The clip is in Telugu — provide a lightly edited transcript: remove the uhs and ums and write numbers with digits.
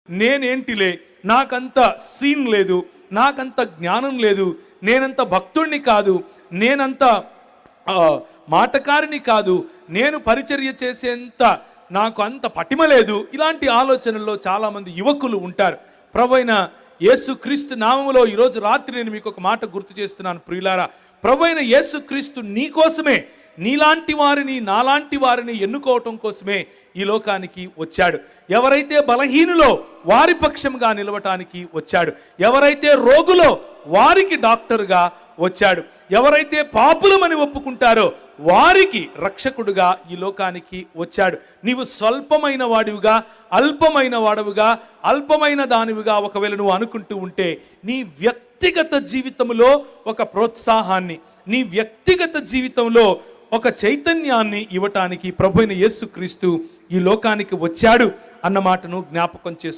నేనేంటిలే, నాకంత సీన్ లేదు, నాకంత జ్ఞానం లేదు, నేనంత భక్తుణ్ణి కాదు, నేనంత మాటకారిని కాదు, నేను పరిచర్య చేసేంత నాకు అంత పటిమ లేదు. ఇలాంటి ఆలోచనల్లో చాలామంది యువకులు ఉంటారు. ప్రభువైన యేసుక్రీస్తు నామములో ఈరోజు రాత్రి నేను మీకు ఒక మాట గుర్తు చేస్తున్నాను ప్రియులారా. ప్రభువైన యేసుక్రీస్తు నీ కోసమే, నీలాంటి వారిని నాలాంటి వారిని ఎన్నుకోవటం కోసమే ఈ లోకానికి వచ్చాడు. ఎవరైతే బలహీనులో వారి పక్షంగా నిలవటానికి వచ్చాడు. ఎవరైతే రోగులో వారికి డాక్టర్గా వచ్చాడు. ఎవరైతే పాపులమని ఒప్పుకుంటారో వారికి రక్షకుడుగా ఈ లోకానికి వచ్చాడు. నీవు స్వల్పమైన వాడివిగా, అల్పమైన వాడవుగా, అల్పమైన దానివిగా ఒకవేళ నువ్వు అనుకుంటూ ఉంటే నీ వ్యక్తిగత జీవితంలో ఒక ప్రోత్సాహాన్ని, నీ వ్యక్తిగత జీవితంలో ఒక చైతన్యాన్ని ఇవ్వటానికి ప్రభువైన యేసుక్రీస్తు ఈ లోకానికి వచ్చాడు అన్న మాటను జ్ఞాపకం చేసుకో.